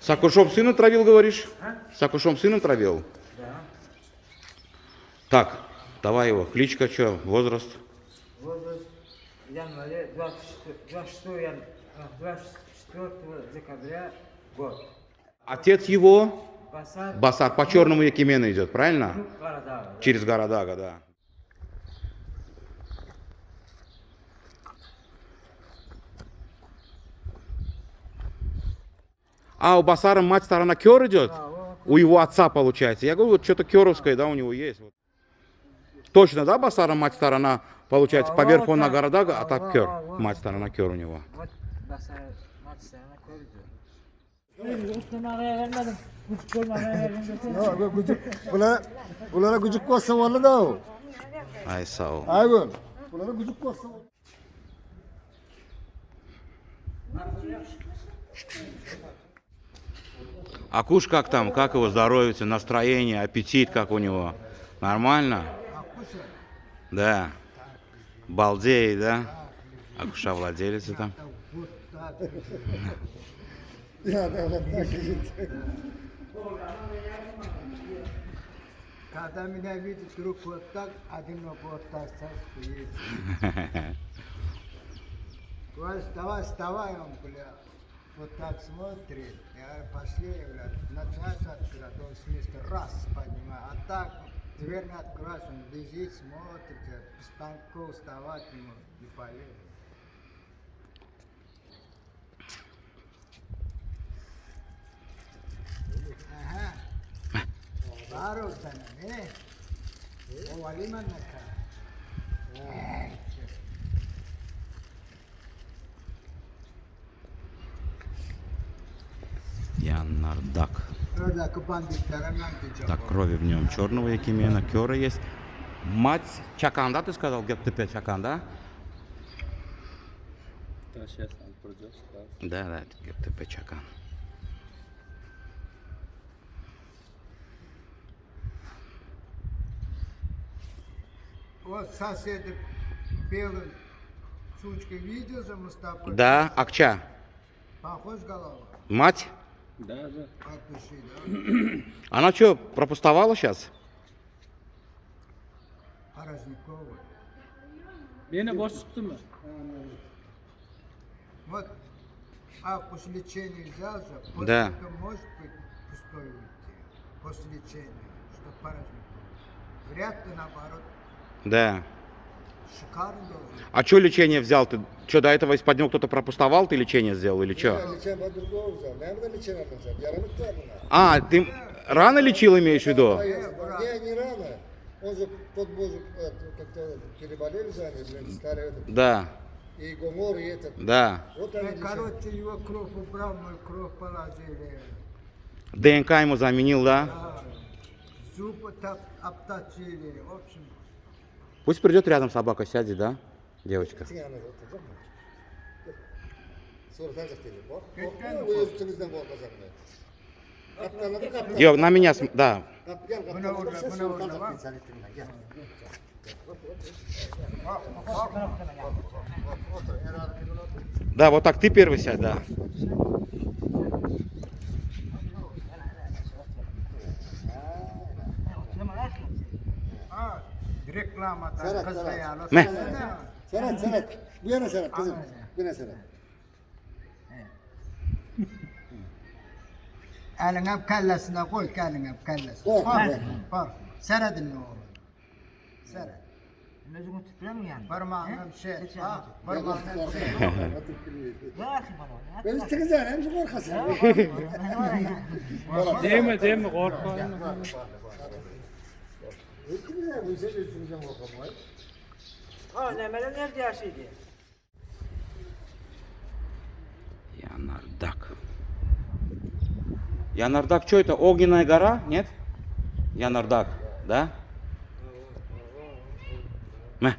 С Акушом сына травил, говоришь? А? С Акушом сына травил? Да. Так, давай его. Кличка, что, возраст? Возраст в январе 24 декабря год. Отец его, Басар. Басар, по черному Якимена идет, правильно? Ну, Карадага, да. Через Гарадага, да. А у Басара мать сторона Кер идет? Да, вот. У его отца получается. Я говорю, вот что-то Керовское, да, у него есть. Вот. Точно, да, Басара мать сторона получается? Поверх он на Гарадага, а так Кер. Мать сторона Кер у него. Вот Басar maç sana koydu. Üstüme vermedim. Küçük olmaya verdim. Yok gıcık. Bunlara gıcık koysa vallahi da o. Ай, сау. Aygun. Bunlara gıcık koysa vallahi. Акуш как там? Как его здоровье, настроение, аппетит как у него? Нормально? Да. Балдеет, да? Акуша владелец там. Ya da gitti. Когда меня видит друг вот так, один вот так стоит. Говорит, вставай, он, бля, вот так смотрит. Я говорю, пошли, бля, начался открывать, он с места раз поднимает, а так дверь не открываешь, он лежит, смотрит, с станку вставать ему не полезет. Aha. Var ol sana ne? O valiman ne ka? Яннардак. Oradaki banditlerden gideceğim. Так, крови в нем черного Якимена, Кера есть. Мать Чакан, да, ты сказал? ГТП Чакан, да? Да, сейчас он придет, да. Да, да, ГТП Чакан. O sosyedik белый сучка видел же Мустафа? Да, Акча. Похож голова? Мать? Да, да. От души, да? Она что, пропустовала сейчас? Порожникова. Beni boş tuttu mu? Вот, а после лечения взял же, после Да. этого может быть пустой выйти. После лечения, что порожникова. Вряд ли наоборот, Да. шикарно должен. А что лечение взял ты? Что, до этого из-под него кто-то пропустовал, ты лечение сделал или что? Лечение по-другому взял. Наверное, лечение взял. Я равно А, ты рано лечил, имеешь в виду? Не рано. Он же, тот мужик, как-то переболели же они, блин, старый этот. Да, И Гомор, и этот. да. Вот они короче, его кровь убрал, мою кровь положили. ДНК ему заменил, да? Да. Зубы так обточили. В общем. Пусть придет рядом собака, сядет, да? Девочка. Yok, на меня, да. Да, вот так ты первый сядь, да. Reklamada kız ayağına. Ne? Serhat. Bu yana Serhat kızım. Bu yana Serhat. Eline kellesine koy, eline kellesine. Bak, Serhat'ın ne oğlu? Serhat. Gözümü tüpürem yani. Parmağına bir şey. Ha, parmağına bir şey. Bırak bana. Ben istekizden hem de korkasın. Değil mi korkma. İstekizden bu işe istekizden korkamayı. Ha nemele nerede yaşıydı? Янардак. Янардак, что это? Огненная гора? Нет? Янардак, да? Мэ.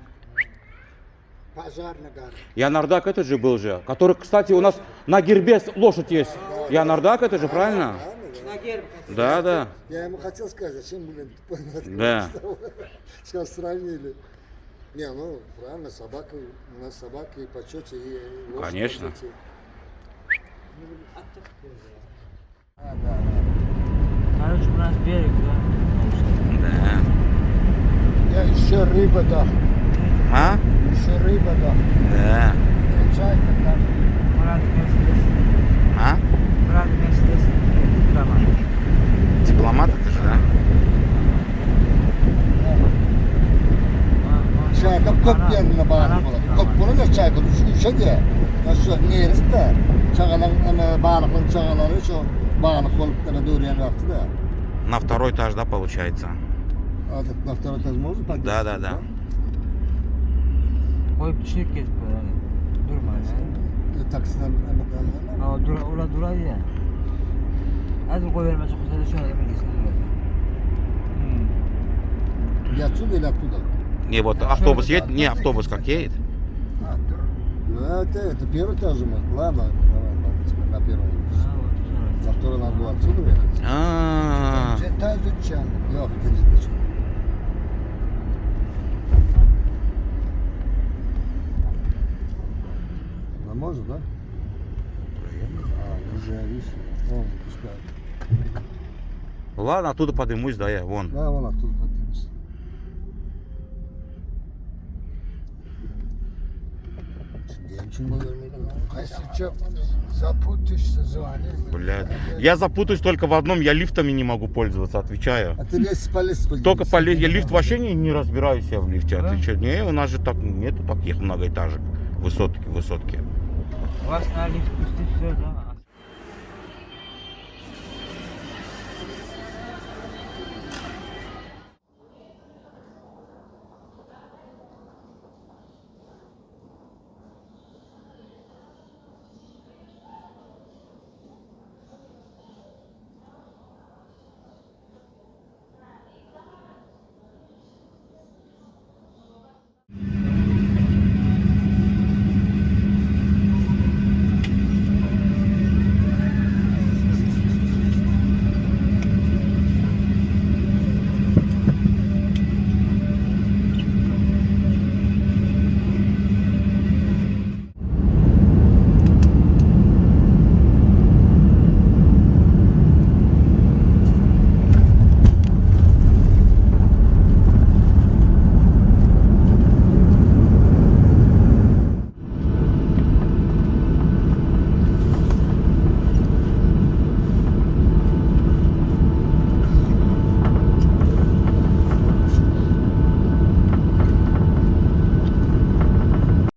Pazarına gar. Янардак этот же был же, который, кстати, у нас на гербе лошадь есть. Янардак это же, правильно? На герб. Да, да. Я ему хотел сказать, зачем, блин, Да. Сейчас сравнили. Не, ну, правильно, собака, у нас собака и почете, и лошадь Конечно. почете. У нас берег, да? Да. Я еще рыба да. А? Еще рыба да. Да. Чайка там. Мурат Мерседес. А? Мурат Мерседес. Дипломат. Дипломат это же, да? Çayka köp yerine bağlı olur. Köp bunu da çayka düşüşe diye. Nasıl neresi çağalan bağlıkların çağaları şu bağlık olup da doğruyan vakti da. На второй этаж, да, получается? Artık naftar ataz mı olur? Да, да, да. Koyup düşecek gezip böyle. Durma ya. Taksiden emeklerine. Aa, ula duraydı ya. Hadi koy vermez, yoksa da şöyle emin değilsin. Yatsı değil attı da. Не, вот автобус едет? Не, автобус как едет? Это первый этаж мы. Ладно, давай, теперь на первом. На второй надо было отсюда ехать. А, Этаж дучан. Yok, ikinci dучан. А может, да? Уже видишь. Вон, пускай. ладно, оттуда подымусь, да, я, вон. Да, вон оттуда поднимись. Если что, запутаешься, звони. Блядь. Я запутаюсь только в одном, я лифтами не могу пользоваться, отвечаю. А ты лезь по лестнице. Только по я лифт вообще не разбираюсь я в лифте. А Да? ты что? Не, у нас же так нету таких многоэтажек. Высотки. У вас на лифт пустить все, да?